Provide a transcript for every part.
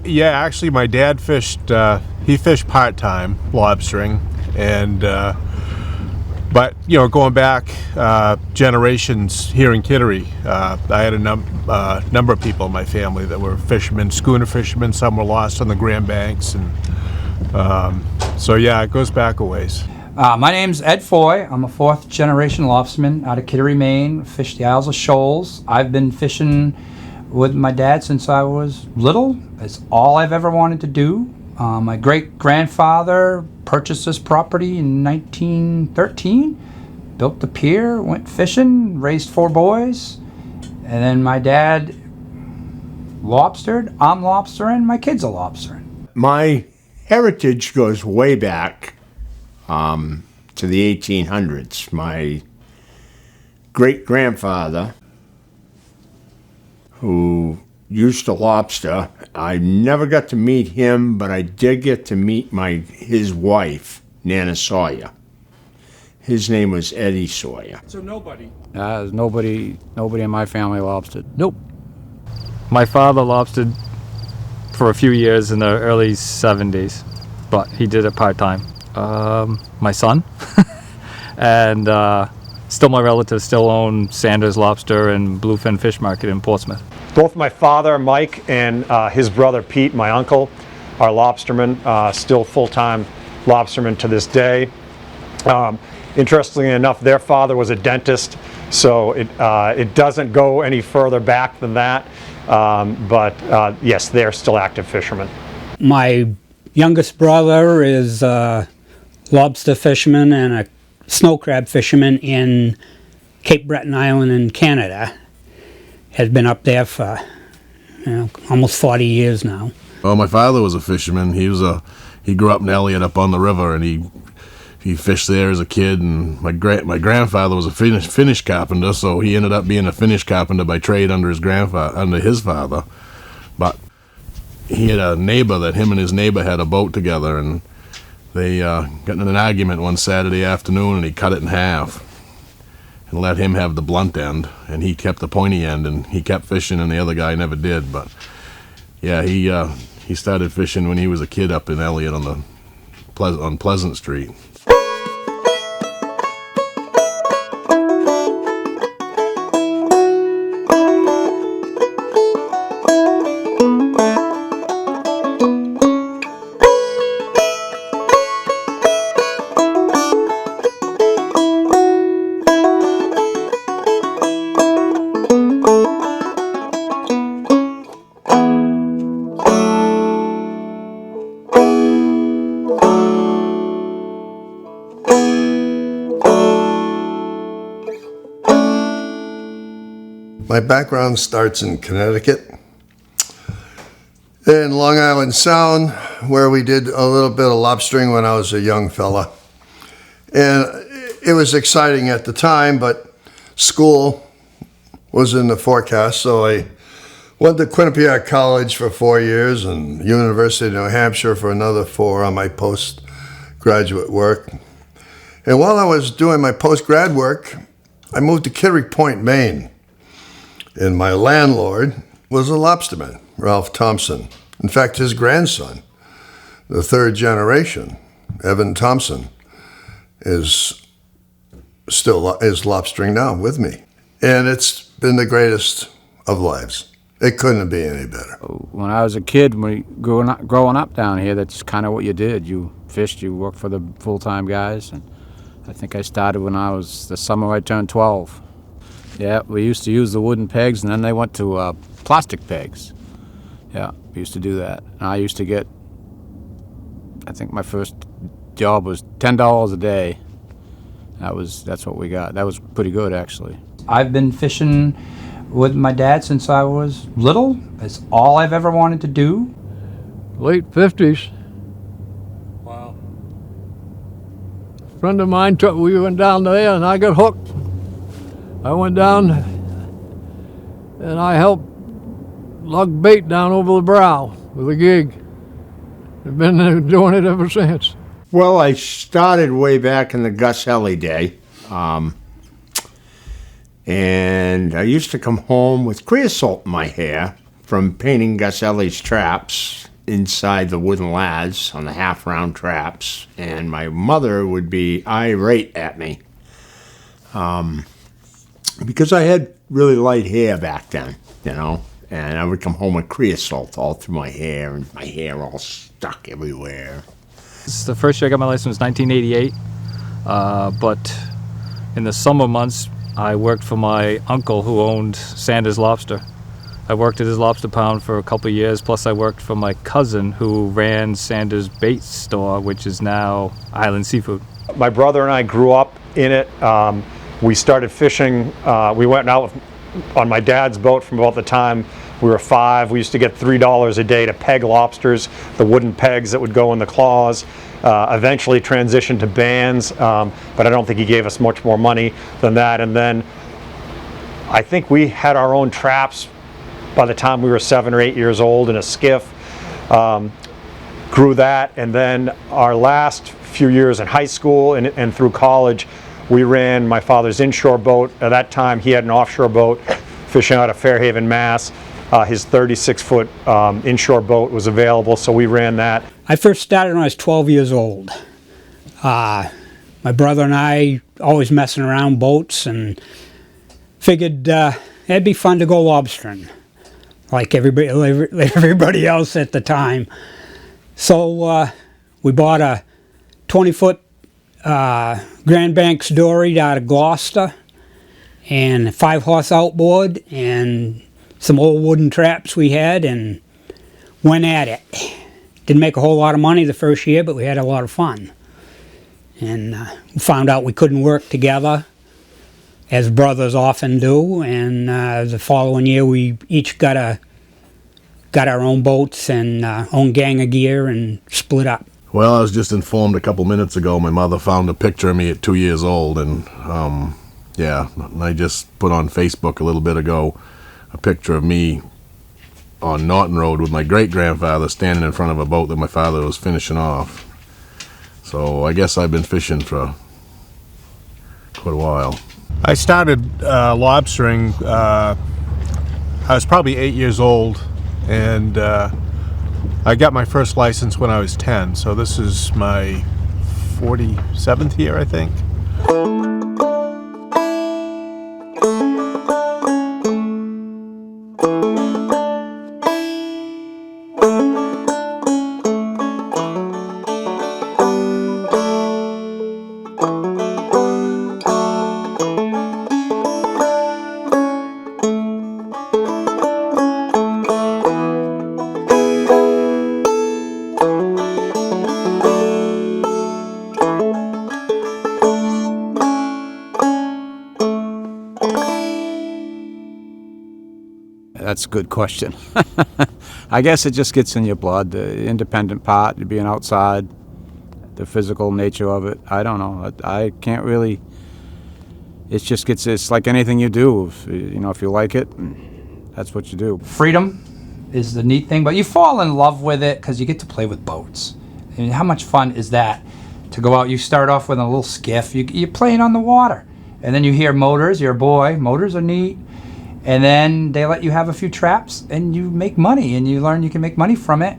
Yeah, actually, my dad fished. He fished part-time lobstering, and but going back generations here in Kittery, I had a number of people in my family that were fishermen, schooner fishermen. Some were lost on the Grand Banks, and so yeah, it goes back a ways. My name's Ed Foy. I'm a fourth generation lobsterman out of Kittery, Maine. Fish the Isles of Shoals. I've been fishing with my dad since I was little. It's all I've ever wanted to do. My great grandfather purchased this property in 1913, built the pier, went fishing, raised 4 boys, and then my dad lobstered. I'm lobstering. My kids are lobstering. My heritage goes way back to the 1800s. My great-grandfather, who used to lobster, I never got to meet him, but I did get to meet his wife, Nana Sawyer. His name was Eddie Sawyer. So nobody? Nobody in my family lobstered. Nope. My father lobstered for a few years in the early 70s, but he did it part-time. My son and still my relatives still own Sanders Lobster and Bluefin Fish Market in Portsmouth. Both my father, Mike, and his brother, Pete, my uncle, are lobstermen, still full-time lobstermen to this day. Interestingly enough, their father was a dentist, so it doesn't go any further back than that. But yes, they're still active fishermen. My youngest brother is a lobster fisherman and a snow crab fisherman in Cape Breton Island in Canada. Has been up there for almost 40 years now. Well, my father was a fisherman. He grew up in Elliott up on the river, and he fished there as a kid. And my grandfather was a Finnish carpenter, so he ended up being a Finnish carpenter by trade under his father. But he had a neighbor that him and his neighbor had a boat together, and they got in an argument one Saturday afternoon, and he cut it in half and let him have the blunt end, and he kept the pointy end, and he kept fishing, and the other guy never did. But yeah, he started fishing when he was a kid up in Elliott on Pleasant Street. My background starts in Connecticut, in Long Island Sound, where we did a little bit of lobstering when I was a young fella. And it was exciting at the time, but school was in the forecast, so I went to Quinnipiac College for 4 years and University of New Hampshire for another 4 on my postgraduate work. And while I was doing my postgrad work, I moved to Kittery Point, Maine. And my landlord was a lobsterman, Ralph Thompson. In fact, his grandson, the 3rd generation, Evan Thompson, is lobstering now with me. And it's been the greatest of lives. It couldn't be any better. When I was a kid, growing up down here, that's kind of what you did. You fished, you worked for the full-time guys. And I think I started when I was the summer I turned 12. Yeah, we used to use the wooden pegs, and then they went to plastic pegs. Yeah, we used to do that. And I used to get, I think my first job was $10 a day. That's what we got. That was pretty good, actually. I've been fishing with my dad since I was little. It's all I've ever wanted to do. Late 50s. Wow. A friend of mine, we went down there, and I got hooked. I went down and I helped lug bait down over the brow with a gig. I've been doing it ever since. Well, I started way back in the Gus Helly day. And I used to come home with creosote in my hair from painting Gus Helly's traps inside the wooden lads on the half-round traps, and my mother would be irate at me because I had really light hair back then, and I would come home with creosote all through my hair, and my hair all stuck everywhere. The first year I got my license was 1988, but in the summer months I worked for my uncle who owned Sanders Lobster. I worked at his lobster pound for a couple of years, plus I worked for my cousin who ran Sanders Bait Store, which is now Island Seafood. My brother and I grew up in it. We started fishing. We went out on my dad's boat from about the time we were 5. We used to get $3 a day to peg lobsters, the wooden pegs that would go in the claws. Eventually transitioned to bands, but I don't think he gave us much more money than that. And then I think we had our own traps by the time we were 7 or 8 years old in a skiff. Grew that, and then our last few years in high school and through college, we ran my father's inshore boat. At that time, he had an offshore boat fishing out of Fairhaven, Mass. His 36-foot inshore boat was available, so we ran that. I first started when I was 12 years old. My brother and I always messing around boats and figured it'd be fun to go lobstering, like everybody else at the time. So we bought a 20-foot Grand Banks dory out of Gloucester and a 5-horse outboard and some old wooden traps we had, and went at it. Didn't make a whole lot of money the first year, but we had a lot of fun. And we found out we couldn't work together, as brothers often do, and the following year we each got our own boats and own gang of gear and split up. Well, I was just informed a couple minutes ago my mother found a picture of me at 2 years old, and yeah, I just put on Facebook a little bit ago a picture of me on Norton Road with my great-grandfather standing in front of a boat that my father was finishing off. So I guess I've been fishing for quite a while. I started lobstering, I was probably 8 years old, and I got my first license when I was 10, so this is my 47th year, I think. That's a good question. I guess it just gets in your blood, the independent part, being outside, the physical nature of it. I don't know. I can't really. It's like anything you do. If you like it, that's what you do. Freedom is the neat thing, but you fall in love with it because you get to play with boats. And how much fun is that to go out? You start off with a little skiff. You're playing on the water, and then you hear motors. You're a boy. Motors are neat. And then they let you have a few traps and you make money and you learn you can make money from it.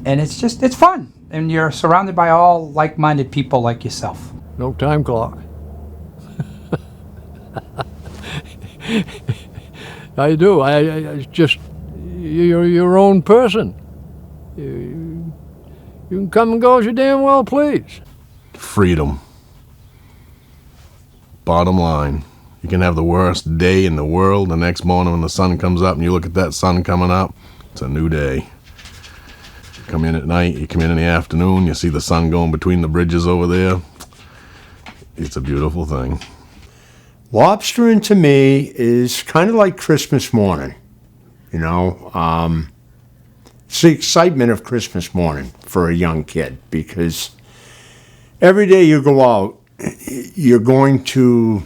And it's fun. And you're surrounded by all like-minded people like yourself. No time clock. I do. I just, you're your own person. You can come and go as you damn well please. Freedom. Bottom line. You can have the worst day in the world. The next morning when the sun comes up and you look at that sun coming up, it's a new day. You come in at night, you come in the afternoon, you see the sun going between the bridges over there. It's a beautiful thing. Lobstering to me is kind of like Christmas morning. It's the excitement of Christmas morning for a young kid, because every day you go out, you're going to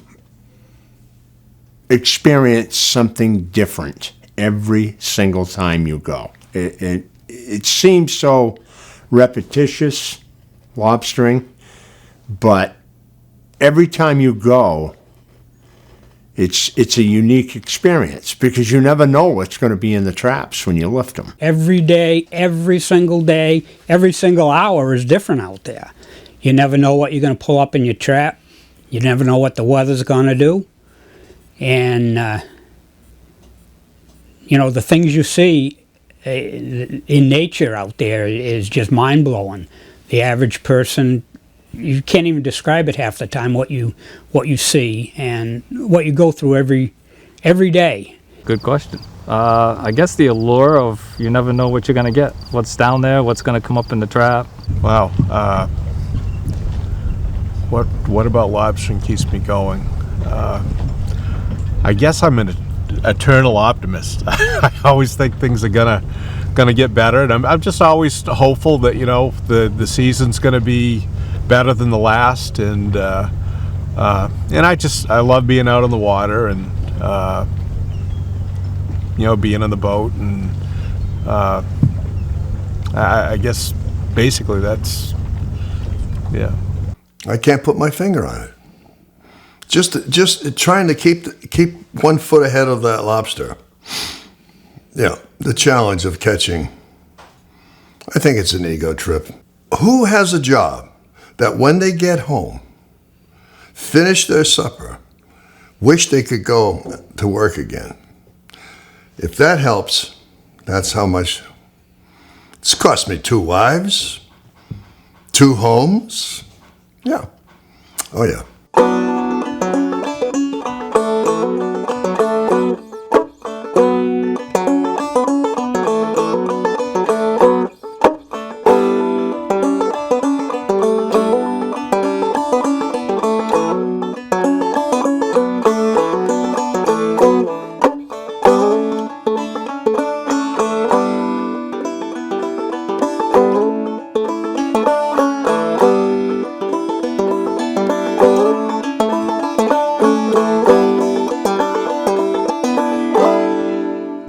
experience something different every single time you go. It seems so repetitious, lobstering, but every time you go, it's a unique experience because you never know what's going to be in the traps when you lift them. Every day, every single hour is different out there. You never know what you're going to pull up in your trap. You never know what the weather's going to do. And, the things you see in nature out there is just mind-blowing. The average person, you can't even describe it half the time, what you see and what you go through every day. Good question. I guess the allure of you never know what you're going to get. What's down there, what's going to come up in the trap. Wow. What about lobstering keeps me going? I guess I'm an eternal optimist. I always think things are gonna get better, and I'm just always hopeful that the season's gonna be better than the last, and I love being out on the water and being on the boat, and I guess basically that's I can't put my finger on it. Just trying to keep 1 foot ahead of that lobster. Yeah, the challenge of catching. I think it's an ego trip. Who has a job that when they get home, finish their supper, wish they could go to work again? If that helps, that's how much it's cost me 2 wives, 2 homes. Yeah. Oh, yeah.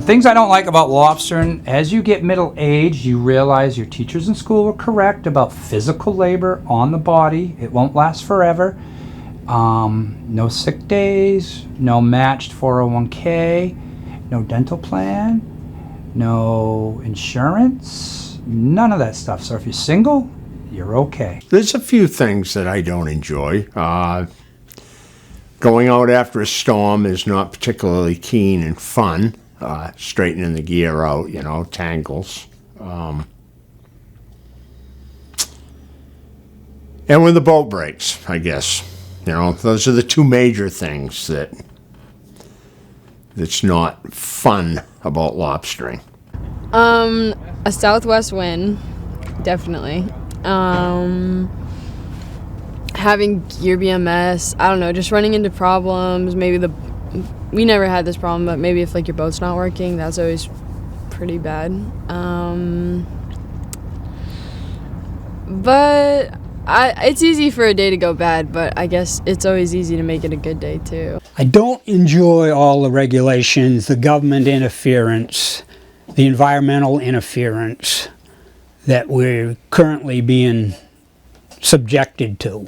Things I don't like about lobstering, as you get middle-aged, you realize your teachers in school were correct about physical labor on the body. It won't last forever. No sick days, no matched 401k, no dental plan, no insurance, none of that stuff. So if you're single, you're okay. There's a few things that I don't enjoy. Going out after a storm is not particularly keen and fun. Straightening the gear out, tangles. And when the boat breaks, I guess. Those are the 2 major things that's not fun about lobstering. A southwest wind, definitely. Having gear BMS, I don't know, just running into problems, we never had this problem, but maybe if your boat's not working, that's always pretty bad. But it's easy for a day to go bad, but I guess it's always easy to make it a good day too. I don't enjoy all the regulations, the government interference, the environmental interference that we're currently being subjected to.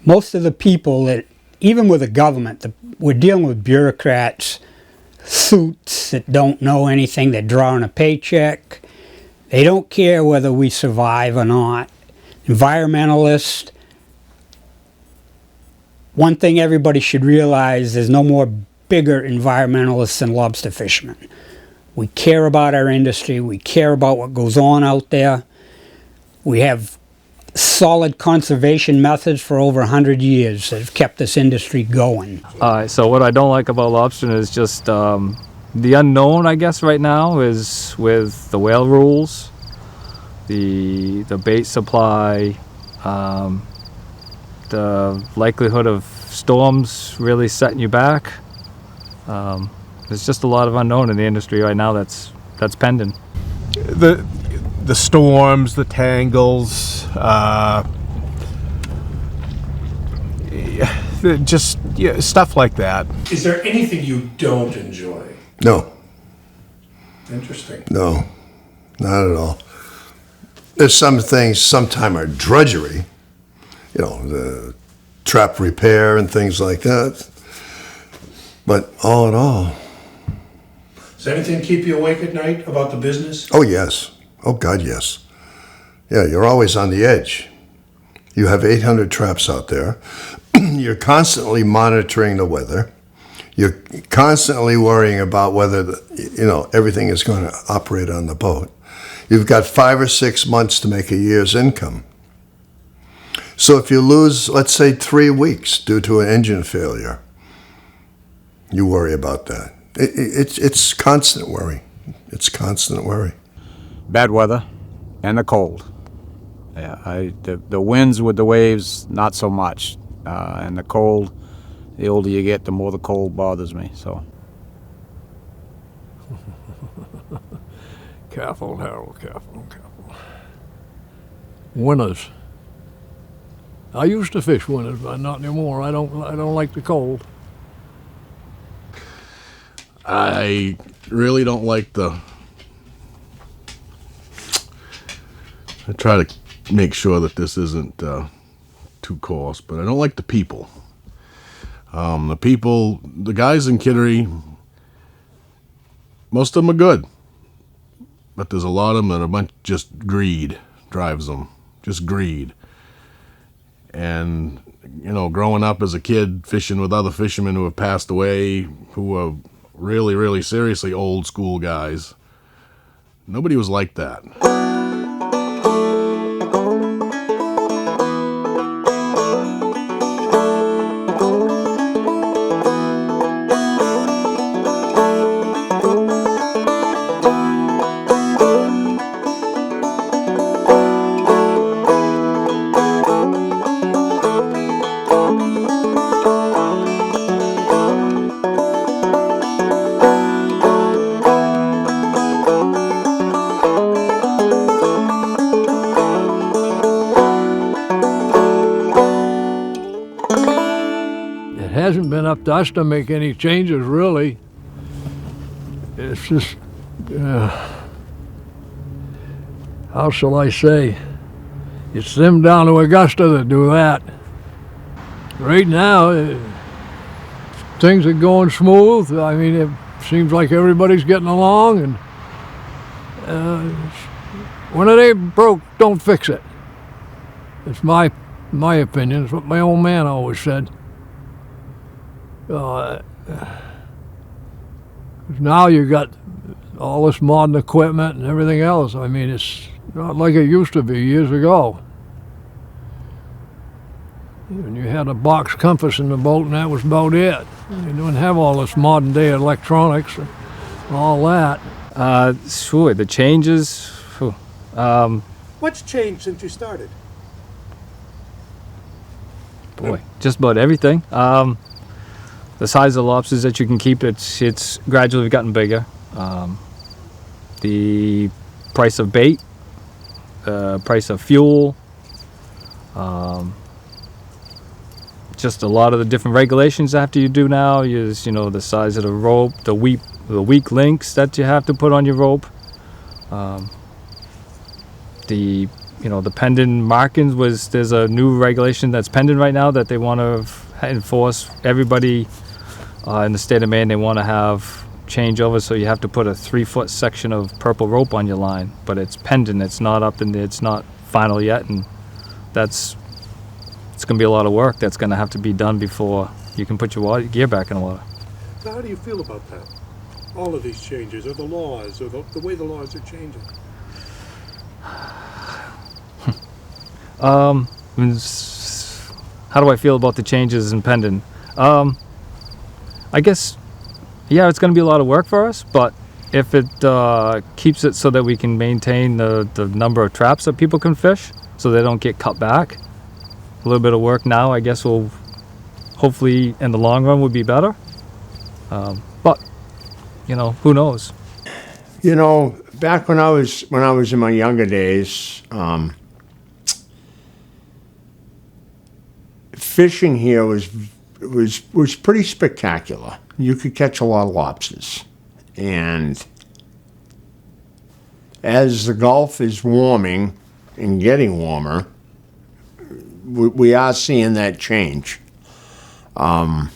Most of the people that, even with the government, we're dealing with bureaucrats, suits that don't know anything, they're drawing a paycheck. They don't care whether we survive or not. Environmentalists. One thing everybody should realize, there's no more bigger environmentalists than lobster fishermen. We care about our industry. We care about what goes on out there. We have solid conservation methods for over 100 years that have kept this industry going. So what I don't like about lobstering is just the unknown, I guess, right now is with the whale rules, the bait supply, the likelihood of storms really setting you back. There's just a lot of unknown in the industry right now that's pending. The storms, the tangles, just stuff like that. Is there anything you don't enjoy? No. Interesting. No, not at all. There's some things sometimes are drudgery. The trap repair and things like that. But all in all, Does anything keep you awake at night about the business? oh yes, oh God, yes. Yeah, you're always on the edge. You have 800 traps out there. You're constantly monitoring the weather. You're constantly worrying about whether everything is going to operate on the boat. You've got 5 or 6 months to make a year's income. So if you lose, let's say, 3 weeks due to an engine failure, you worry about that. It's constant worry. It's constant worry. Bad weather and the cold. Yeah, the winds with the waves, not so much. And the cold, the older you get, the more the cold bothers me. So. Careful, Harold, careful. Winters. I used to fish winters, but not anymore. I don't like the cold. I really don't like I try to make sure that this isn't too coarse, but I don't like the people. The guys in Kittery, most of them are good, but there's a lot of them that are just greed drives them, just greed. And growing up as a kid fishing with other fishermen who have passed away, who were really, really seriously old school guys, nobody was like that. It hasn't been up to us to make any changes, really. It's just, how shall I say? It's them down to Augusta that do that. Right now, things are going smooth. I mean, it seems like everybody's getting along, and when it ain't broke, don't fix it. It's my opinion. It's what my old man always said. Now you got all this modern equipment and everything else. I mean, it's not like it used to be years ago. And you had a box compass in the boat, and that was about it. You didn't have all this modern day electronics and all that. Sure, the changes. What's changed since you started? Boy, just about everything. The size of the lobsters that you can keep, it's gradually gotten bigger. The price of bait, price of fuel, just a lot of the different regulations after you do now is, the size of the rope, the weak links that you have to put on your rope. The pendant markings there's a new regulation that's pending right now that they want to enforce. Everybody in the state of Maine, they want to have changeover, so you have to put a 3-foot section of purple rope on your line, but it's pending. It's not up in there. It's not final yet, and it's going to be a lot of work that's going to have to be done before you can put your gear back in the water. So how do you feel about that? All of these changes, or the laws, or the way the laws are changing? How do I feel about the changes in pending? I guess, yeah, it's going to be a lot of work for us, but if it keeps it so that we can maintain the number of traps that people can fish so they don't get cut back, a little bit of work now, I guess, will hopefully in the long run would be better. But, who knows? Back when I was in my younger days, fishing here was pretty spectacular. You could catch a lot of lobsters. And as the Gulf is warming and getting warmer, we are seeing that change. I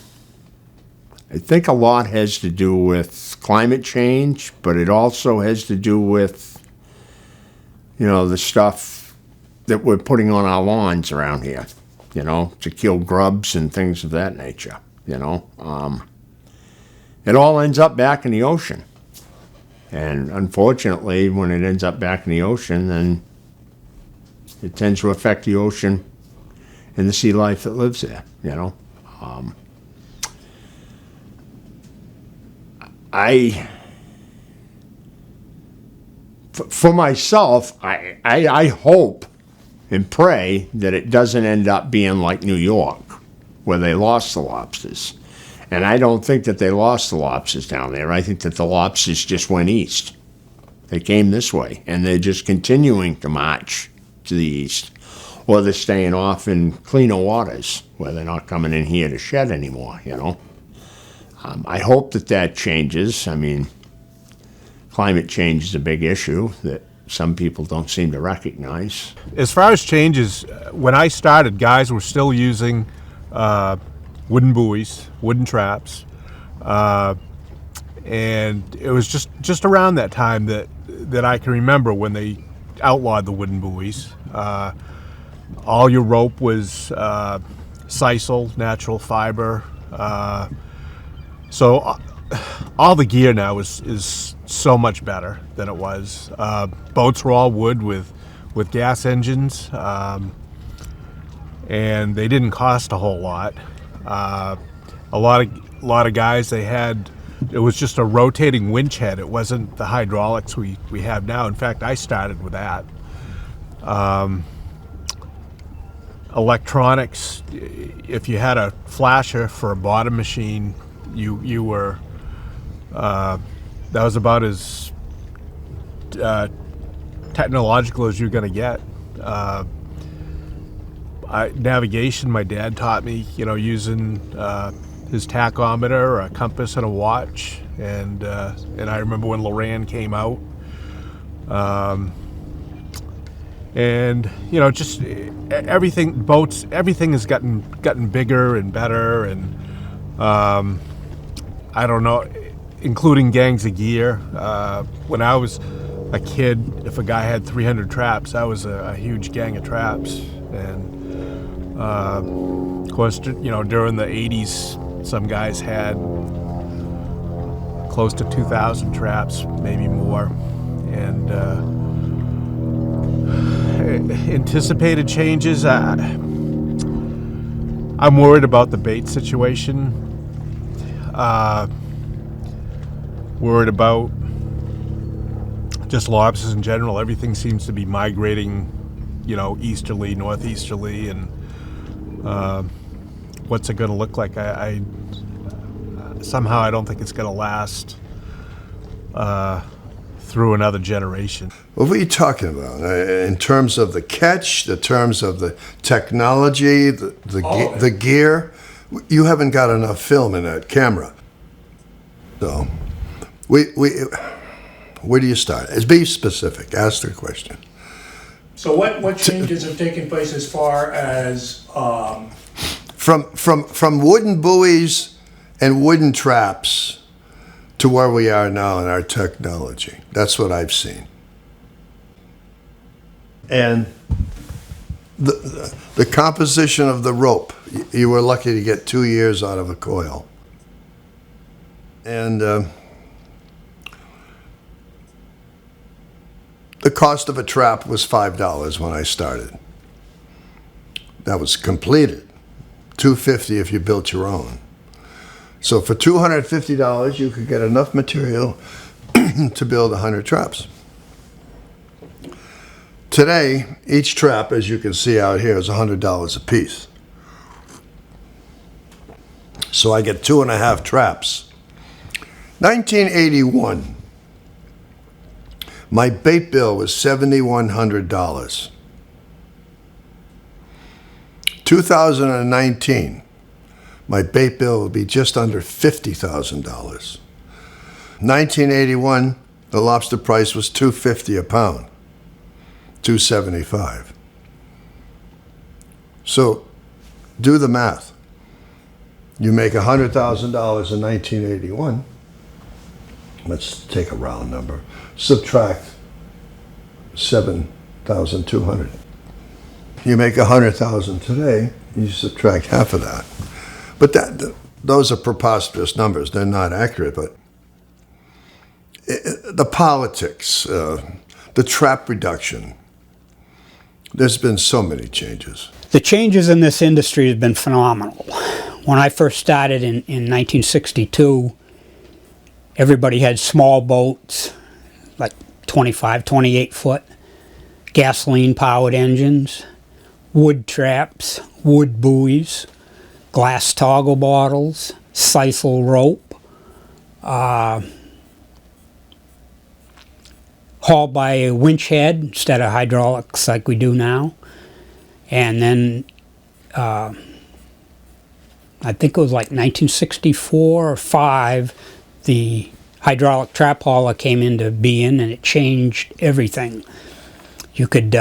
think a lot has to do with climate change, but it also has to do with, the stuff that we're putting on our lawns around here, to kill grubs and things of that nature, It all ends up back in the ocean. And unfortunately, when it ends up back in the ocean, then it tends to affect the ocean and the sea life that lives there, For myself, I hope and pray that it doesn't end up being like New York, where they lost the lobsters. And I don't think that they lost the lobsters down there. I think that the lobsters just went east. They came this way, and they're just continuing to march to the east. Or they're staying off in cleaner waters, where they're not coming in here to shed anymore, I hope that changes. I mean, climate change is a big issue that some people don't seem to recognize. As far as changes, when I started, guys were still using wooden buoys, wooden traps, and it was just around that time that I can remember when they outlawed the wooden buoys. All your rope was sisal, natural fiber. So all the gear now is so much better than it was. Boats were all wood with gas engines, and they didn't cost a whole lot. A lot of guys, it was just a rotating winch head. It wasn't the hydraulics we have now. In fact, I started with that. Electronics, if you had a flasher for a bottom machine, you were that was about as technological as you're going to get. Navigation, my dad taught me, using his tachometer, a compass, and a watch. And I remember when Loran came out. And just everything, boats, everything has gotten bigger and better, and I don't know, including gangs of gear. When I was a kid, if a guy had 300 traps, that was a huge gang of traps. And of course, during the 80s, some guys had close to 2,000 traps, maybe more. And anticipated changes, I'm worried about the bait situation. Worried about just lobsters in general. Everything seems to be migrating, easterly, northeasterly, and what's it going to look like? I somehow I don't think it's going to last through another generation. What are you talking about in terms of the catch, the terms of the technology, the gear? You haven't got enough film in that camera. So, where do you start? Be specific. Ask the question. So what changes have taken place as far as from wooden buoys and wooden traps to where we are now in our technology? That's what I've seen. And the composition of the rope, you were lucky to get 2 years out of a coil. And the cost of a trap was $5 when I started. That was completed. $250 if you built your own. So for $250, you could get enough material to build 100 traps. Today, each trap, as you can see out here, is $100 a piece. So I get 2.5 traps. 1981, my bait bill was $7,100. 2019, my bait bill will be just under $50,000. 1981, the lobster price was $2.50 a pound, $2.75. So do the math. You make $100,000 in 1981. Let's take a round number. Subtract 7,200. You make 100,000 today. You subtract half of that. But those are preposterous numbers. They're not accurate. But the politics, the trap reduction. There's been so many changes. The changes in this industry have been phenomenal. When I first started in 1962, everybody had small boats, like 25, 28 foot, gasoline-powered engines, wood traps, wood buoys, glass toggle bottles, sisal rope, hauled by a winch head instead of hydraulics like we do now. And then I think it was like 1964 or 5, the hydraulic trap hauler came into being, and it changed everything. You could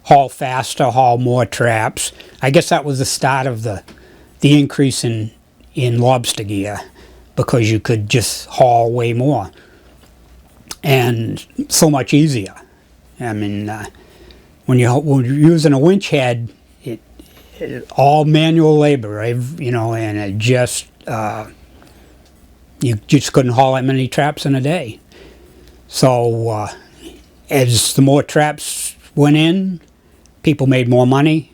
haul faster, haul more traps. I guess that was the start of the increase in lobster gear, because you could just haul way more and so much easier. I mean, when you're using a winch head, it all manual labor, you know, and it just you just couldn't haul that many traps in a day. So as the more traps went in, people made more money,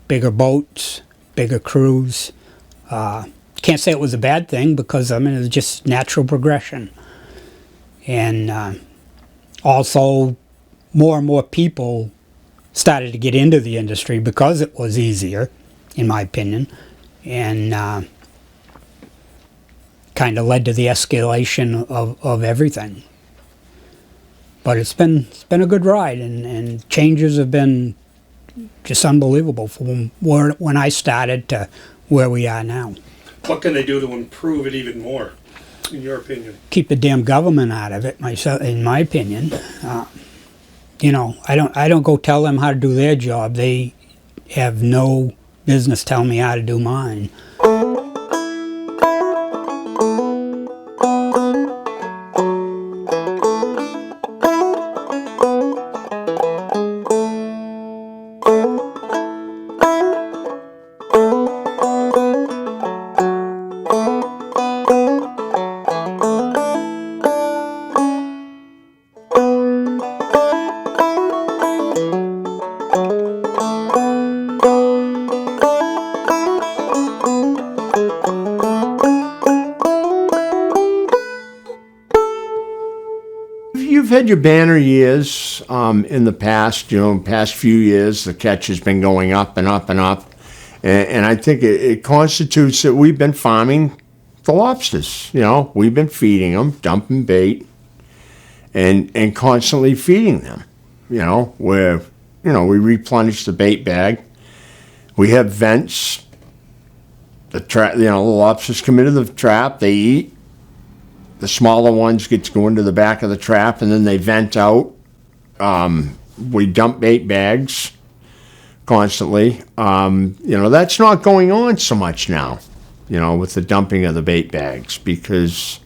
bigger boats, bigger crews. Can't say it was a bad thing, because I mean, it was just natural progression. And also more and more people started to get into the industry because it was easier, in my opinion, and kind of led to the escalation of everything. But it's been a good ride, and changes have been just unbelievable from when I started to where we are now. What can they do to improve it even more, in your opinion? Keep the damn government out of it, myself, in my opinion. You know, I don't go tell them how to do their job. They have no business telling me how to do mine. You've had your banner years in the past, you know, past few years, the catch has been going up and up and up. And I think it constitutes that we've been farming the lobsters, you know. We've been feeding them, dumping bait, and constantly feeding them, you know, where, you know, we replenish the bait bag. We have vents. The lobsters come into the trap, they eat. The smaller ones get to go into the back of the trap, and then they vent out. We dump bait bags constantly. You know, that's not going on so much now, you know, with the dumping of the bait bags, because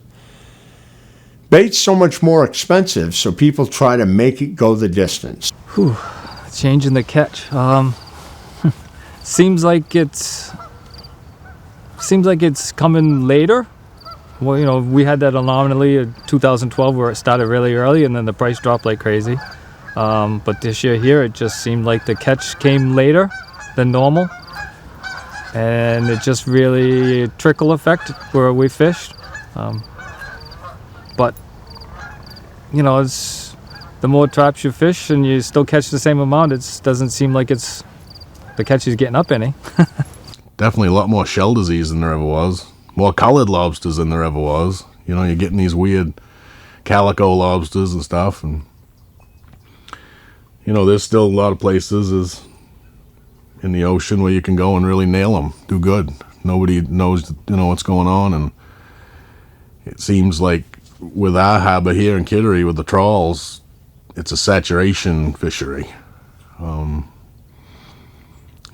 bait's so much more expensive, so people try to make it go the distance. Whew, changing the catch. Seems like it's coming later. Well, you know, we had that anomaly in 2012 where it started really early and then the price dropped like crazy. But this year here, it just seemed like the catch came later than normal. And it just really trickle effect where we fished. But, you know, it's the more traps you fish and you still catch the same amount, it doesn't seem like the catch is getting up any. Definitely a lot more shell disease than there ever was. More colored lobsters than there ever was. You know, you're getting these weird calico lobsters and stuff. And, you know, there's still a lot of places in the ocean where you can go and really nail them, do good. Nobody knows, you know, what's going on. And it seems like with our harbor here in Kittery, with the trawls, it's a saturation fishery.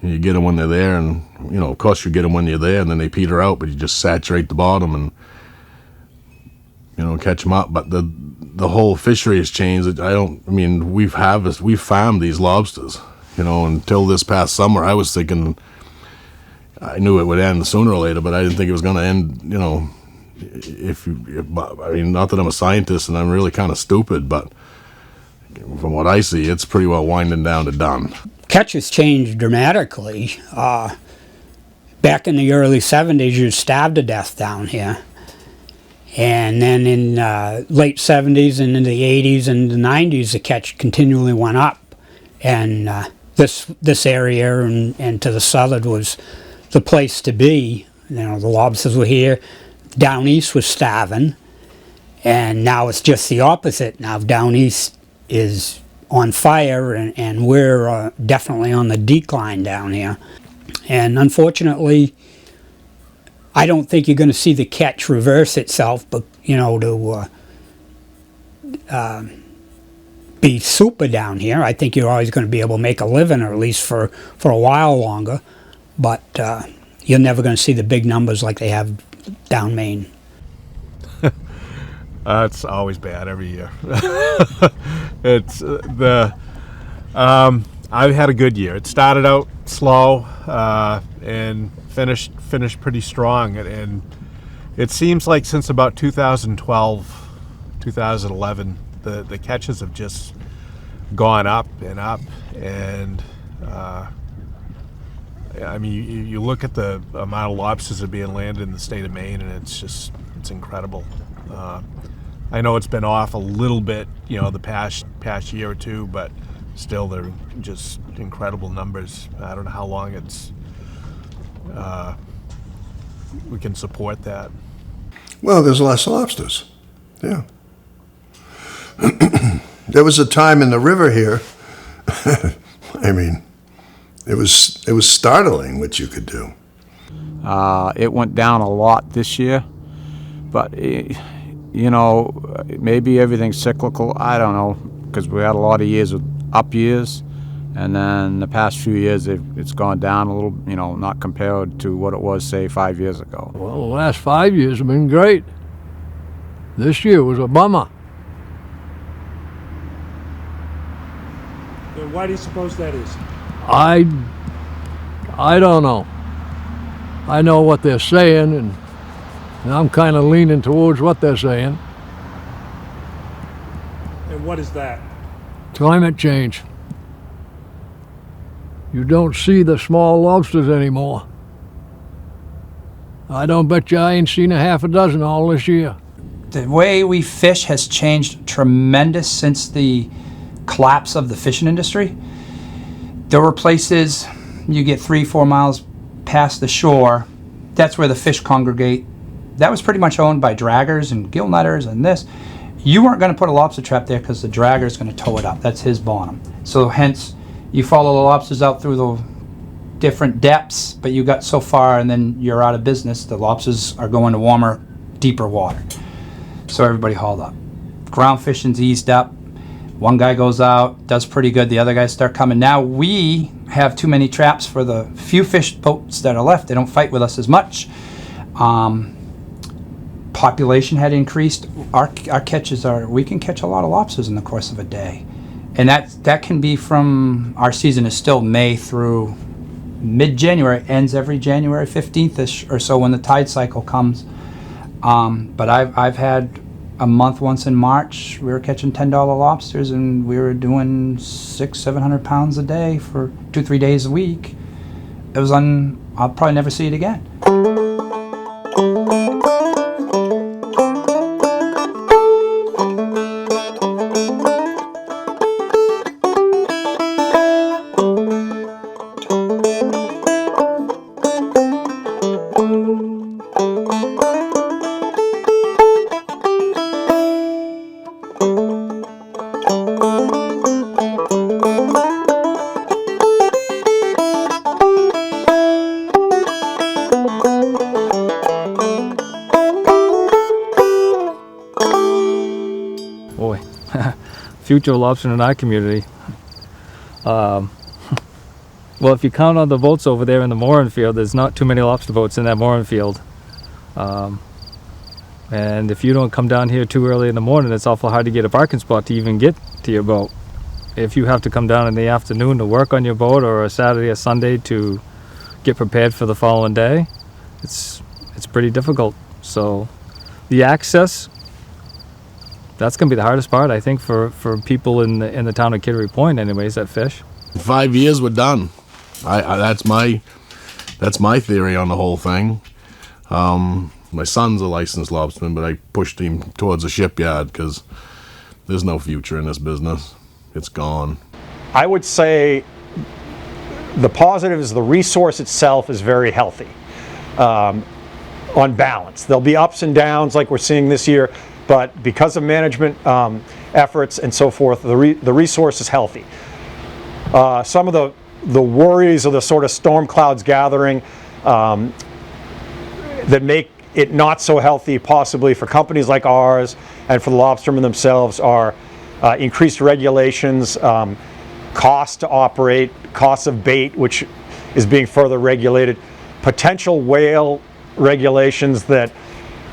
You get them when they're there, and of course you get them when you're there, and then they peter out. But you just saturate the bottom and catch them up. But the whole fishery has changed. We've farmed these lobsters. Until this past summer, I was thinking I knew it would end sooner or later, but I didn't think it was going to end. Not that I'm a scientist and I'm really kind of stupid, but from what I see, it's pretty well winding down to done. Catches changed dramatically. Back in the early 70s, you starved to death down here. And then in late 70s and in the 80s and the 90s, the catch continually went up. And this area and to the southern was the place to be. The lobsters were here. Down east was starving. And now it's just the opposite. Now down east is on fire, and we're definitely on the decline down here. And unfortunately, I don't think you're going to see the catch reverse itself, but to be super down here. I think you're always going to be able to make a living, or at least for a while longer. But you're never going to see the big numbers like they have down Maine. It's always bad every year. I've had a good year. It started out slow and finished pretty strong. And it seems like since about 2012, 2011, the catches have just gone up and up. And you look at the amount of lobsters that are being landed in the state of Maine, and it's incredible. I know it's been off a little bit, the past year or two, but still they're just incredible numbers. I don't know how long we can support that. Well, there's less lobsters. Yeah. There was a time in the river here. It was startling what you could do. It went down a lot this year, but maybe everything's cyclical. I don't know, because we had a lot of years with up years, and then the past few years it's gone down a little, not compared to what it was, say, 5 years ago. Well, the last 5 years have been great. This year was a bummer. And why do you suppose that is? I don't know. I know what they're saying, and I'm kind of leaning towards what they're saying. And what is that? Climate change. You don't see the small lobsters anymore. I don't bet you I ain't seen a half a dozen all this year. The way we fish has changed tremendous since the collapse of the fishing industry. There were places you get 3-4 miles past the shore, that's where the fish congregate. That was pretty much owned by draggers and gill netters and this. You weren't going to put a lobster trap there because the dragger is going to tow it up. That's his bottom. So hence, you follow the lobsters out through the different depths, but you got so far and then you're out of business. The lobsters are going to warmer, deeper water. So everybody hauled up. Ground fishing's eased up. One guy goes out, does pretty good. The other guys start coming. Now we have too many traps for the few fish boats that are left. They don't fight with us as much. Population had increased. Our catches we can catch a lot of lobsters in the course of a day. And that can be from, our season is still May through mid-January, ends every January 15th-ish or so when the tide cycle comes. But I've had a month once in March, we were catching $10 lobsters and we were doing 600-700 pounds a day for 2-3 days a week. It was I'll probably never see it again. Future lobster in our community. Well, if you count on the boats over there in the mooring field, there's not too many lobster boats in that mooring field. And if you don't come down here too early in the morning, it's awful hard to get a parking spot to even get to your boat. If you have to come down in the afternoon to work on your boat, or a Saturday or Sunday to get prepared for the following day, it's pretty difficult. So the access, that's going to be the hardest part, I think, for people in the town of Kittery Point anyways that fish. 5 years, we're done. That's my theory on the whole thing. My son's a licensed lobsterman, but I pushed him towards a shipyard because there's no future in this business. It's gone. I would say the positive is the resource itself is very healthy on balance. There'll be ups and downs like we're seeing this year, but because of management efforts and so forth, the resource is healthy. Some of the worries of the sort of storm clouds gathering that make it not so healthy possibly for companies like ours and for the lobstermen themselves are increased regulations, cost to operate, cost of bait, which is being further regulated, potential whale regulations that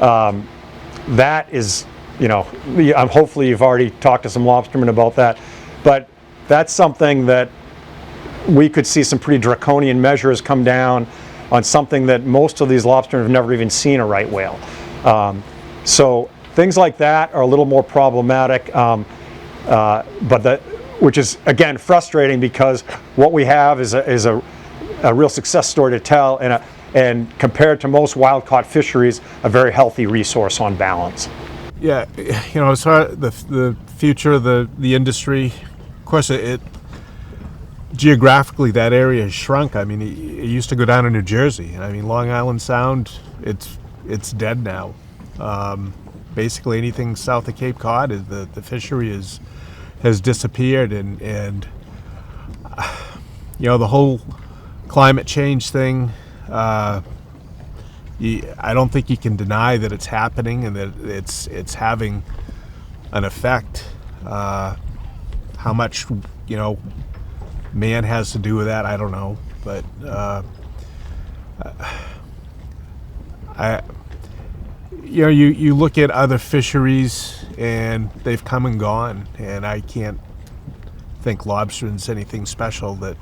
that is, hopefully you've already talked to some lobstermen about that, but that's something that we could see some pretty draconian measures come down on something that most of these lobstermen have never even seen a right whale. So things like that are a little more problematic, which is again frustrating because what we have is a real success story to tell, and compared to most wild-caught fisheries, a very healthy resource on balance. Yeah, as far as the future of the industry, of course, it geographically that area has shrunk. I mean, it used to go down to New Jersey. I mean, Long Island Sound, it's dead now. Basically, anything south of Cape Cod, the fishery has disappeared, and the whole climate change thing. I don't think you can deny that it's happening and that it's having an effect. How much man has to do with that, I don't know, but you look at other fisheries and they've come and gone, and I can't think lobstering's anything special that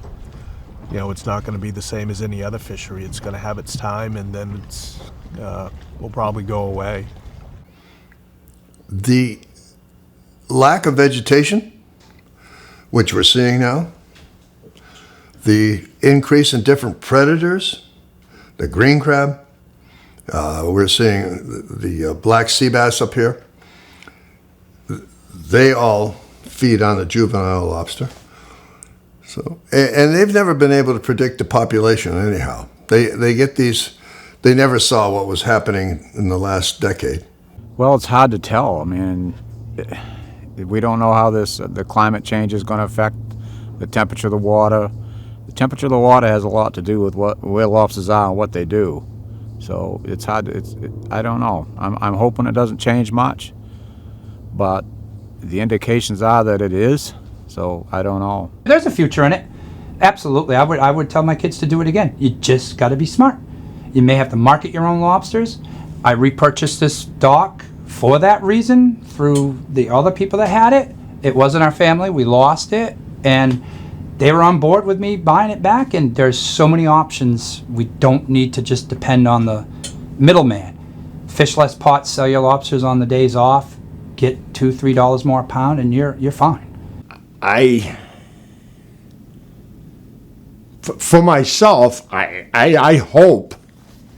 it's not going to be the same as any other fishery. It's going to have its time, and then it's will probably go away. The lack of vegetation, which we're seeing now, the increase in different predators, the green crab, we're seeing the black sea bass up here. They all feed on the juvenile lobster. So, and they've never been able to predict the population anyhow. They get these, they never saw what was happening in the last decade. Well, it's hard to tell. I mean, we don't know how the climate change is going to affect the temperature of the water. The temperature of the water has a lot to do with where lobsters are and what they do. So it's hard. I don't know. I'm hoping it doesn't change much, but the indications are that it is. So I don't know. There's a future in it. Absolutely. I would tell my kids to do it again. You just got to be smart. You may have to market your own lobsters. I repurchased this dock for that reason through the other people that had it. It wasn't our family. We lost it, and they were on board with me buying it back, and there's so many options. We don't need to just depend on the middleman. Fish less pots, sell your lobsters on the days off, get $2, $3 more a pound, and you're fine. For myself, I hope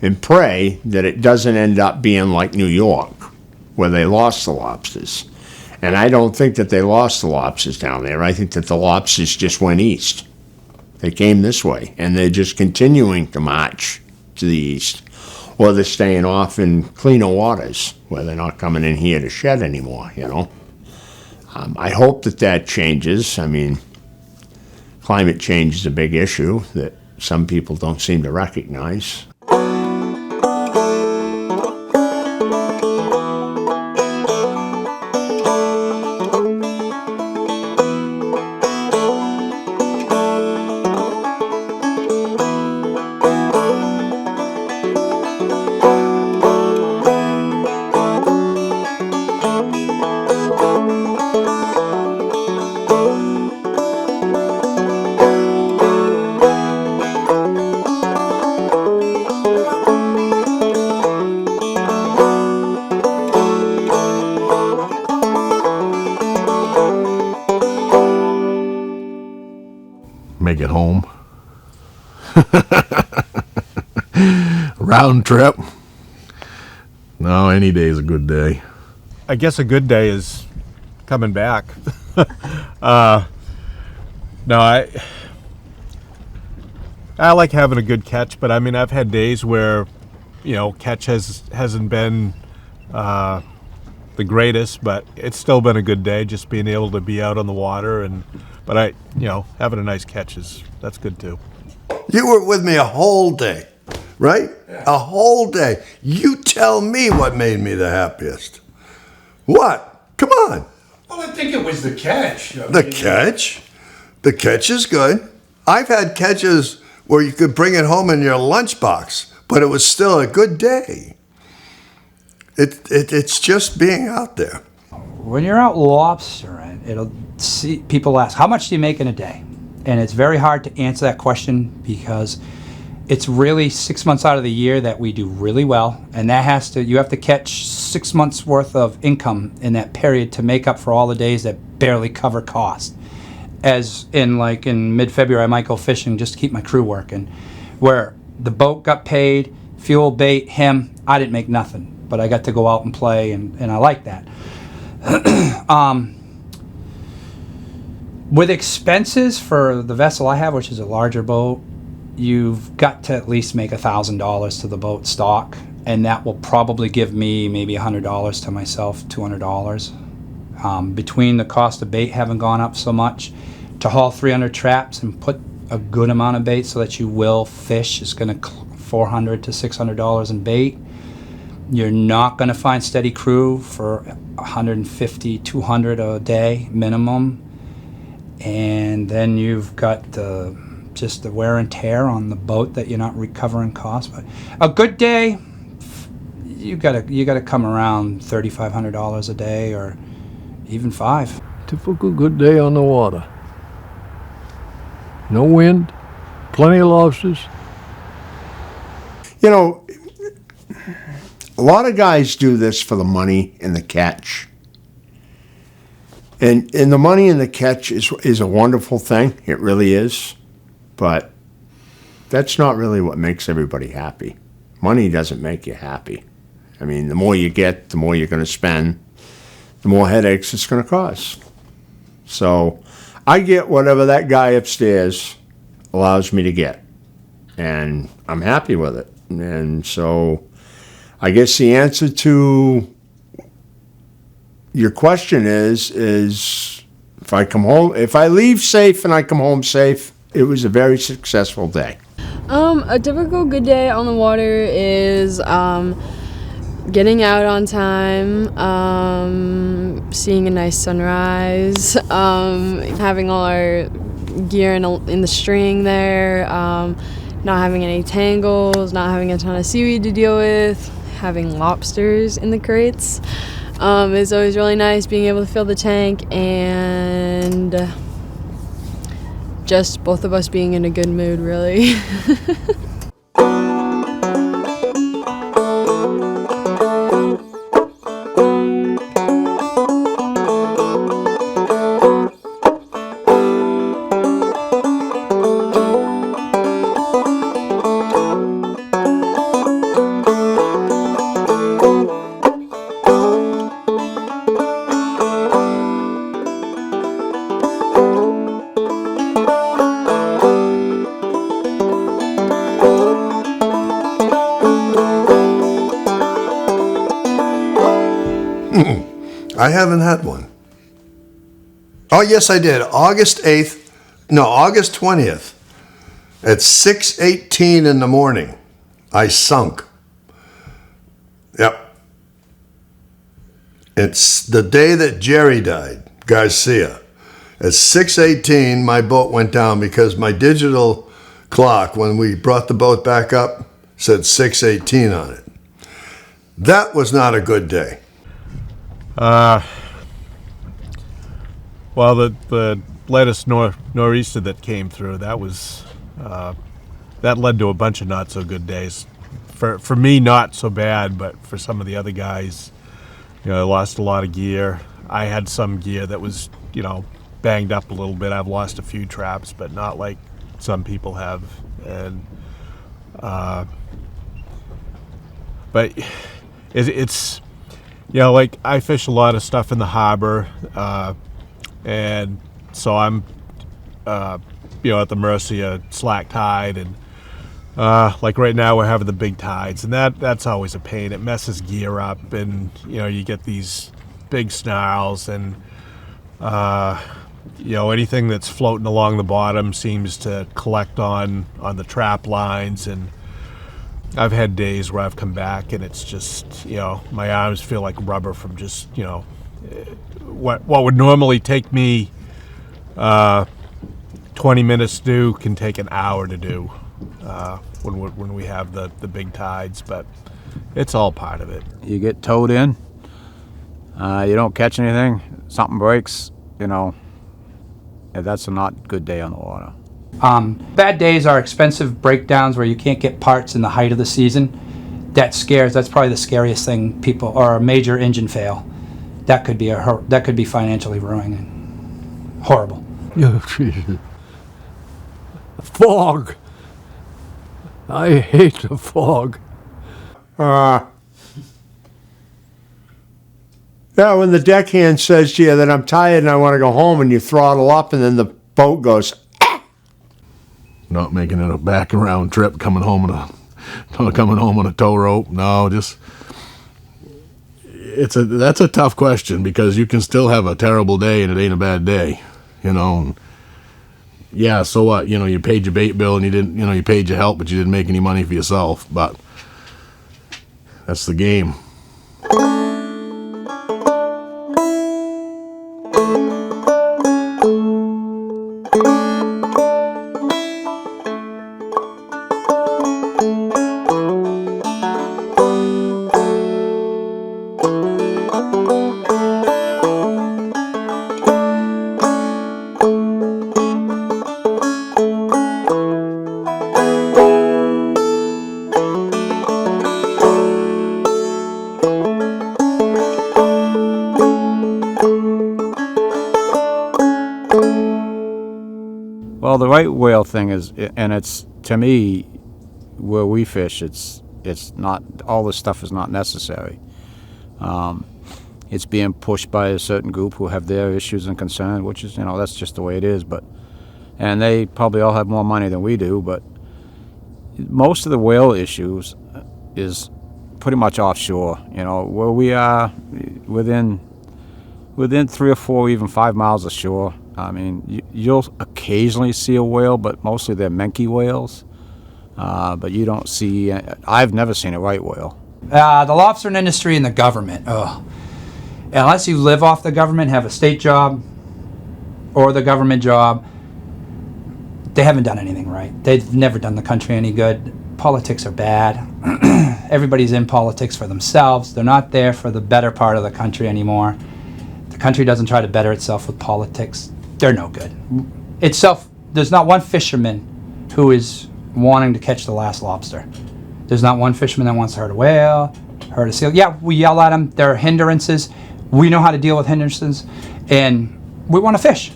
and pray that it doesn't end up being like New York, where they lost the lobsters. And I don't think that they lost the lobsters down there. I think that the lobsters just went east. They came this way, and they're just continuing to march to the east. Or they're staying off in cleaner waters, where they're not coming in here to shed anymore, I hope that changes. I mean, climate change is a big issue that some people don't seem to recognize. make it home. Round trip. No, any day is a good day. I guess a good day is coming back. No, I like having a good catch, but I mean, I've had days where, catch hasn't been the greatest, but it's still been a good day, just being able to be out on the water. But having a nice catch that's good too. You were with me a whole day, right? Yeah. A whole day. You tell me what made me the happiest. What? Come on. Well, I think it was the catch. The catch? The catch is good. I've had catches where you could bring it home in your lunchbox, but it was still a good day. It's just being out there. When you're out lobstering, people ask, how much do you make in a day? And it's very hard to answer that question because it's really 6 months out of the year that we do really well, and you have to catch 6 months worth of income in that period to make up for all the days that barely cover cost. As in mid-February, I might go fishing just to keep my crew working, where the boat got paid, fuel, bait, him, I didn't make nothing, but I got to go out and play, and I like that. With expenses for the vessel I have, which is a larger boat, you've got to at least make $1,000 to the boat stock, and that will probably give me maybe $100 to myself, $200. Between the cost of bait having gone up so much, to haul 300 traps and put a good amount of bait so that you will fish is going to $400 to $600 in bait. You're not going to find steady crew for $150, $200 a day minimum. And then you've got just the wear and tear on the boat that you're not recovering costs. But a good day, you gotta come around $3,500 a day, or even $5,000. Typical good day on the water. No wind, plenty of lobsters. A lot of guys do this for the money and the catch. And the money and the catch is a wonderful thing. It really is. But that's not really what makes everybody happy. Money doesn't make you happy. I mean, the more you get, the more you're going to spend, the more headaches it's going to cause. So I get whatever that guy upstairs allows me to get. And I'm happy with it. And so I guess the answer to your question is if I leave safe and I come home safe, it was a very successful day. A typical good day on the water is getting out on time, seeing a nice sunrise, having all our gear in the string there, not having any tangles, not having a ton of seaweed to deal with, having lobsters in the crates. It's always really nice being able to fill the tank, and just both of us being in a good mood, really. I haven't had one. Oh, yes, I did. August 20th at 6:18 in the morning. I sunk. Yep. It's the day that Jerry died, Garcia. At 6:18, my boat went down because my digital clock, when we brought the boat back up, said 6:18 on it. That was not a good day. Well, the latest nor'easter that came through, that led to a bunch of not so good days. For me, not so bad, but for some of the other guys, I lost a lot of gear. I had some gear that was, banged up a little bit. I've lost a few traps, but not like some people have, and but it's like I fish a lot of stuff in the harbor, and so I'm at the mercy of slack tide, and like right now we're having the big tides, and that's always a pain. It messes gear up, and you get these big snarls, and anything that's floating along the bottom seems to collect on the trap lines. And I've had days where I've come back and it's just my arms feel like rubber from just what would normally take me 20 minutes to do can take an hour to do when we have the big tides. But it's all part of it. You get towed in, you don't catch anything, something breaks, that's a not good day on the water. Bad days are expensive breakdowns where you can't get parts in the height of the season. That's probably the scariest thing, or a major engine fail. That could be financially ruining. Horrible. Oh, Jesus. Fog. I hate the fog. Yeah, when the deckhand says to you that I'm tired and I want to go home, and you throttle up, and then the boat goes. Not making it a back and round trip, coming home on a tow rope. No, that's a tough question, because you can still have a terrible day and it ain't a bad day, Yeah, so what? You paid your bait bill and you didn't, you paid your help, but you didn't make any money for yourself. But that's the game. Well, the right whale thing is, and it's, to me, where we fish, it's not, all this stuff is not necessary. It's being pushed by a certain group who have their issues and concerns, which is, that's just the way it is. And they probably all have more money than we do, but most of the whale issues is pretty much offshore. Where we are within 3 or 4, even 5 miles of shore. I mean, you'll occasionally see a whale, but mostly they're menke whales. But you don't see, I've never seen a right whale. The lobstering industry and the government, unless you live off the government, have a state job or the government job, they haven't done anything right. They've never done the country any good. Politics are bad. Everybody's in politics for themselves. They're not there for the better part of the country anymore. The country doesn't try to better itself with politics. They're no good. There's not one fisherman who is wanting to catch the last lobster. There's not one fisherman that wants to hurt a whale, hurt a seal. Yeah, we yell at them. There are hindrances. We know how to deal with hindrances, and we want to fish.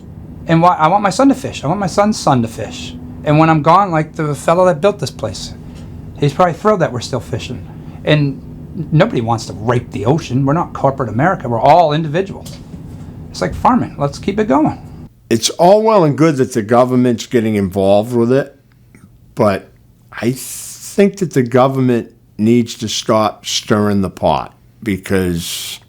And I want my son to fish. I want my son's son to fish. And when I'm gone, like the fellow that built this place, he's probably thrilled that we're still fishing. And nobody wants to rape the ocean. We're not corporate America. We're all individuals. It's like farming. Let's keep it going. It's all well and good that the government's getting involved with it, but I think that the government needs to stop stirring the pot, because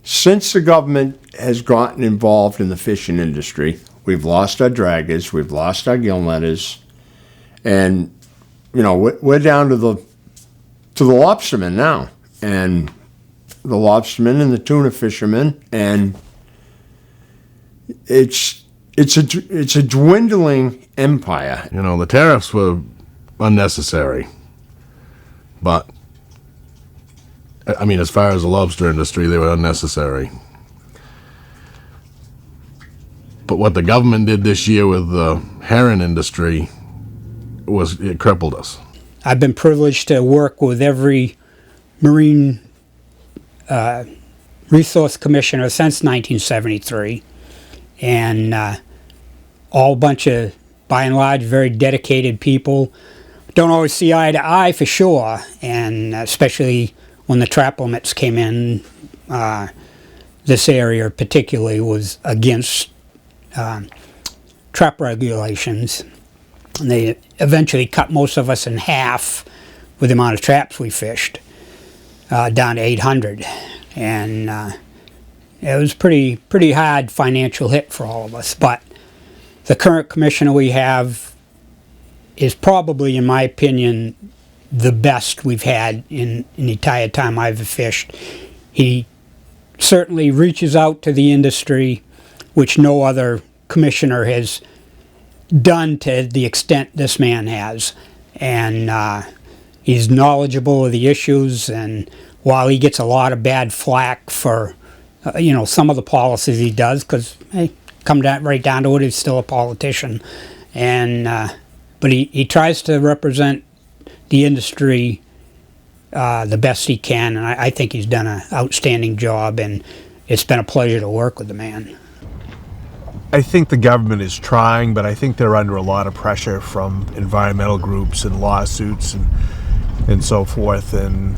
since the government has gotten involved in the fishing industry, we've lost our draggers, we've lost our gillnetters, and we're down to the lobstermen now, and the lobstermen and the tuna fishermen, and it's a dwindling empire. The tariffs were unnecessary, but I mean, as far as the lobster industry, they were unnecessary. But what the government did this year with the herring industry it crippled us. I've been privileged to work with every marine resource commissioner since 1973, and all bunch of by and large, very dedicated people. Don't always see eye to eye for sure, and especially when the trap limits came in, this area particularly was against trap regulations. And they eventually cut most of us in half with the amount of traps we fished, down to 800. And it was pretty hard financial hit for all of us. But the current commissioner we have is probably, in my opinion, the best we've had in the entire time I've fished. He certainly reaches out to the industry, which no other commissioner has done to the extent this man has. And he's knowledgeable of the issues, and while he gets a lot of bad flack for some of the policies he does, because hey, come down right down to it, he's still a politician, and but he tries to represent the industry the best he can, and I think he's done an outstanding job, and it's been a pleasure to work with the man. I think the government is trying, but I think they're under a lot of pressure from environmental groups and lawsuits and so forth, and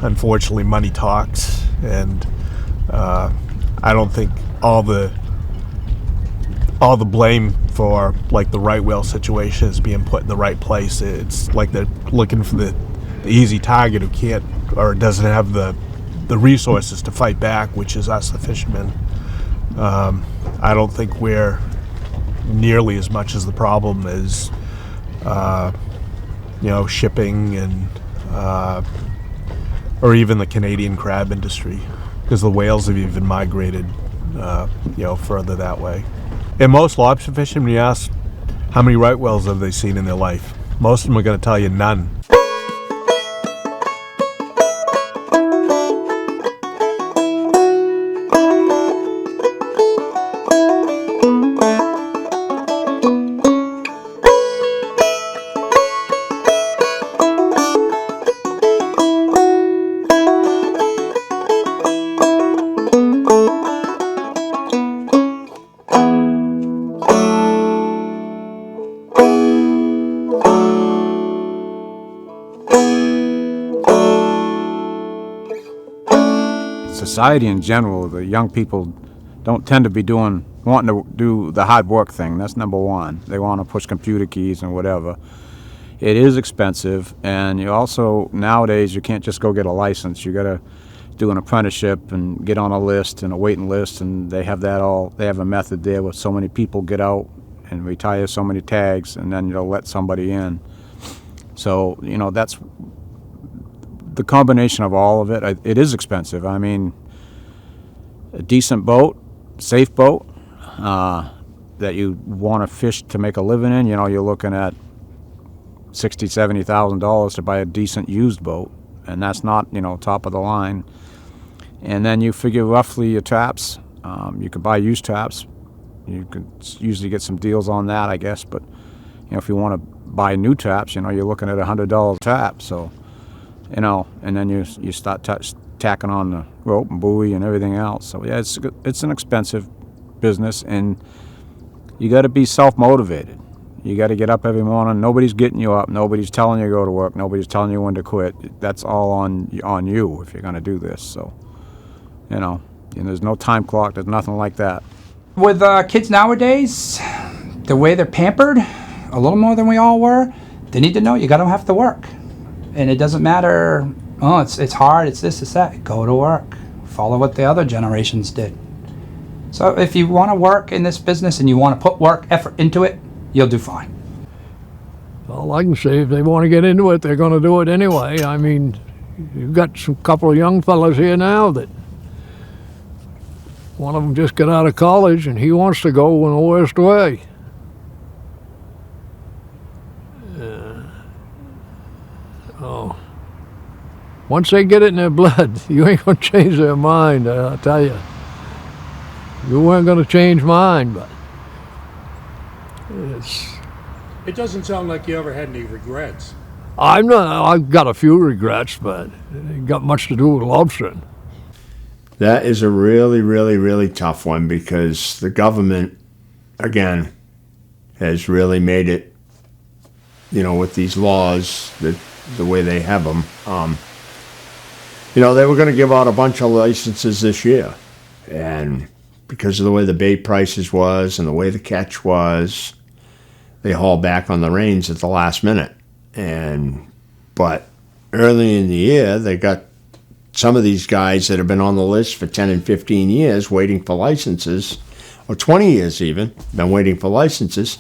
unfortunately money talks, and I don't think all the blame for like the right whale situation is being put in the right place. It's like they're looking for the easy target who can't or doesn't have the resources to fight back, which is us, the fishermen. I don't think we're nearly as much as the problem as shipping and or even the Canadian crab industry, because the whales have even migrated further that way. And most lobster fishermen, you ask how many right whales have they seen in their life, most of them are going to tell you none. Society in general, the young people don't tend to be wanting to do the hard work thing. That's number one. They want to push computer keys and whatever. It is expensive, and you also, nowadays, you can't just go get a license. You got to do an apprenticeship and get on a list and a waiting list, and they have a method there where so many people get out and retire so many tags, and then you'll let somebody in. So, that's the combination of all of it. It is expensive. I mean, a decent boat, safe boat, that you want to fish to make a living in, you're looking at $60,000, $70,000 to buy a decent used boat, and that's not, top of the line. And then you figure roughly your traps. You could buy used traps. You could usually get some deals on that, I guess. But if you want to buy new traps, you're looking at $100 trap. So, and then you start tacking on the rope and buoy and everything else. So yeah, it's an expensive business, and you got to be self-motivated. You got to get up every morning. Nobody's getting you up. Nobody's telling you to go to work. Nobody's telling you when to quit. That's all on you if you're going to do this. So, and there's no time clock. There's nothing like that. With kids nowadays, the way they're pampered, a little more than we all were, they need to know you got to have to work. And it doesn't matter, it's hard, it's this, it's that. Go to work. Follow what the other generations did. So if you want to work in this business and you want to put effort into it, you'll do fine. All I can say, if they want to get into it, they're going to do it anyway. I mean, you've got some couple of young fellas here now that one of them just got out of college and he wants to go in the West way. Once they get it in their blood, you ain't going to change their mind, I'll tell you. You weren't going to change mine, but It doesn't sound like you ever had any regrets. I've got a few regrets, but it ain't got much to do with lobstering. That is a really, really, really tough one, because the government, again, has really made it, you know, with these laws, the way they have them. You know, they were going to give out a bunch of licenses this year, and because of the way the bait prices was and the way the catch was, they hauled back on the reins at the last minute. But early in the year, they got some of these guys that have been on the list for 10 and 15 years waiting for licenses, or 20 years even, been waiting for licenses.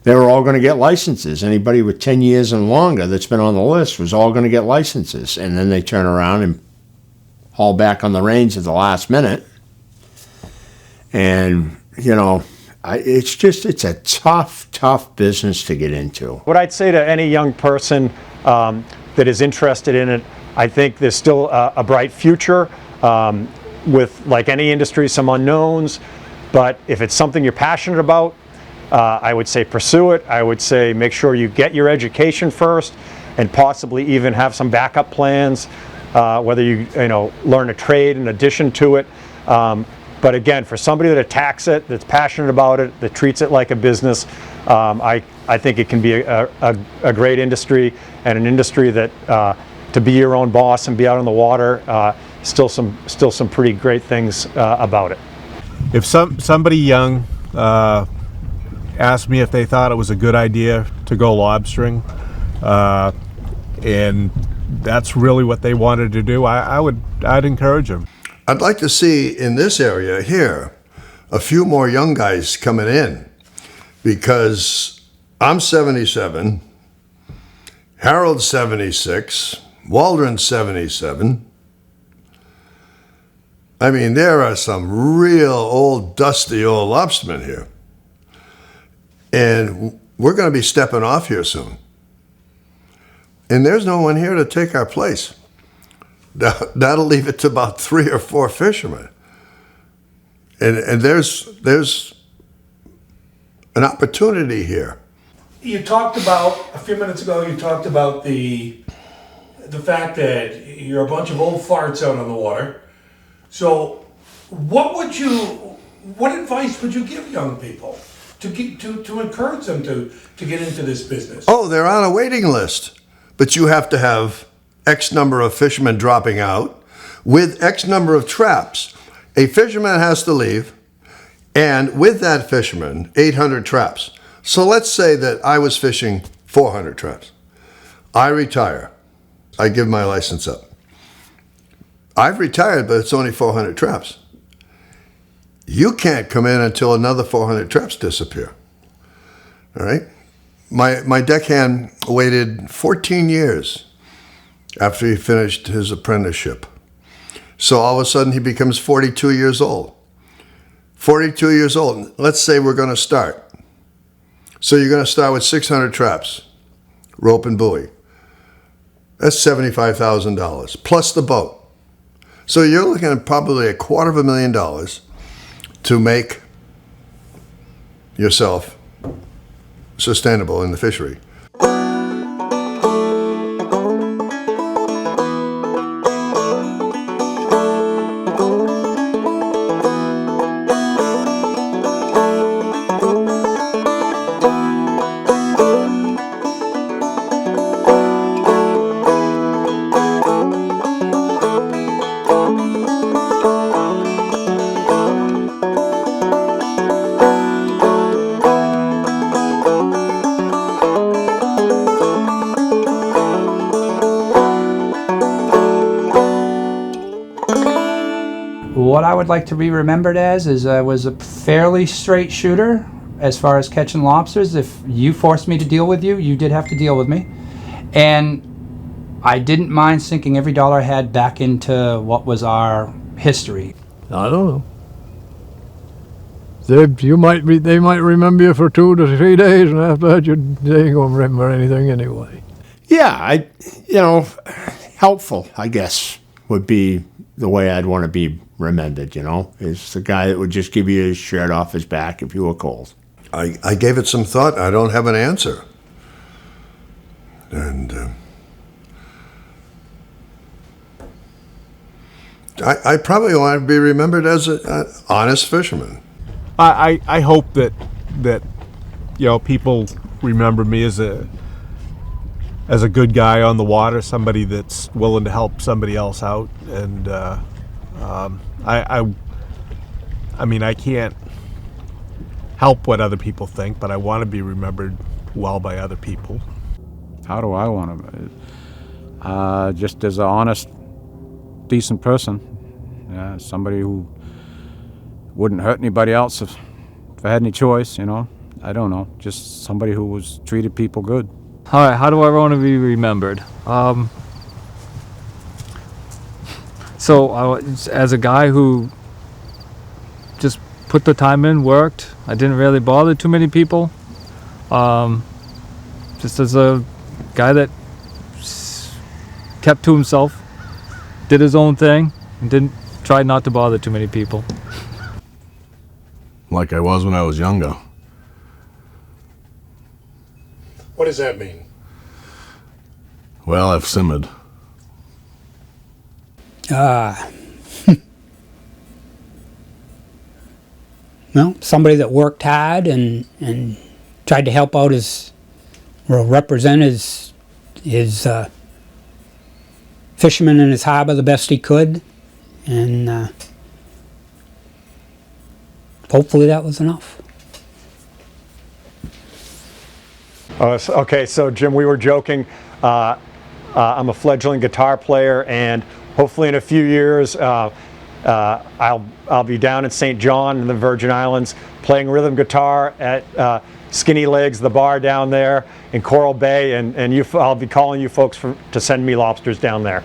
They were all going to get licenses. Anybody with 10 years and longer that's been on the list was all going to get licenses. And then they turn around and haul back on the reins at the last minute. And, you know, it's a tough business to get into. What I'd say to any young person that is interested in it, I think there's still a bright future with, like any industry, some unknowns. But if it's something you're passionate about, I would say pursue it. I would say make sure you get your education first, and possibly even have some backup plans, whether you learn a trade in addition to it. But again, for somebody that attacks it, that's passionate about it, that treats it like a business, I think it can be a great industry, and an industry that to be your own boss and be out on the water, still some pretty great things about it. If somebody young asked me if they thought it was a good idea to go lobstering, and that's really what they wanted to do, I'd encourage them. I'd like to see in this area here a few more young guys coming in, because I'm 77, Harold's 76, Waldron's 77. I mean, there are some real old, dusty old lobstermen here. And we're going to be stepping off here soon. And there's no one here to take our place. That'll leave it to about 3 or 4 fishermen. And there's an opportunity here. You talked about, a few minutes ago, you talked about the fact that you're a bunch of old farts out on the water. So what advice would you give young people to encourage them to get into this business? Oh, they're on a waiting list. But you have to have X number of fishermen dropping out with X number of traps. A fisherman has to leave, and with that fisherman, 800 traps. So let's say that I was fishing 400 traps. I retire. I give my license up. I've retired, but it's only 400 traps. You can't come in until another 400 traps disappear. All right? My deckhand waited 14 years after he finished his apprenticeship. So all of a sudden he becomes 42 years old. 42 years old. Let's say we're going to start. So you're going to start with 600 traps, rope and buoy. That's $75,000 plus the boat. So you're looking at probably $250,000 to make yourself sustainable in the fishery. What I would like to be remembered as is I was a fairly straight shooter as far as catching lobsters. If you forced me to deal with you, you did have to deal with me. And I didn't mind sinking every dollar I had back into what was our history. I don't know. They might remember you for 2 to 3 days, and after that, they ain't gonna remember anything anyway. Yeah, helpful, I guess, would be the way I'd want to be remembered, is the guy that would just give you his shirt off his back if you were cold. I gave it some thought. I don't have an answer. And I probably want to be remembered as an honest fisherman. I hope that you know, people remember me as a good guy on the water, somebody that's willing to help somebody else out, and I mean, I can't help what other people think, but I want to be remembered well by other people. How do I want to? Just as an honest, decent person. Somebody who wouldn't hurt anybody else if I had any choice, you know. I don't know. Just somebody who was treated people good. All right, how do I want to be remembered? So as a guy who just put the time in, worked. I didn't really bother too many people. Just as a guy that kept to himself, did his own thing, and tried not to bother too many people. Like I was when I was younger. What does that mean? Well, I've simmered. Well, somebody that worked hard and tried to help out represent his fishermen in his harbor the best he could, and hopefully that was enough. Okay, so Jim, we were joking. I'm a fledgling guitar player, and hopefully in a few years I'll be down in St. John in the Virgin Islands playing rhythm guitar at Skinny Legs, the bar down there in Coral Bay, and I'll be calling you folks to send me lobsters down there.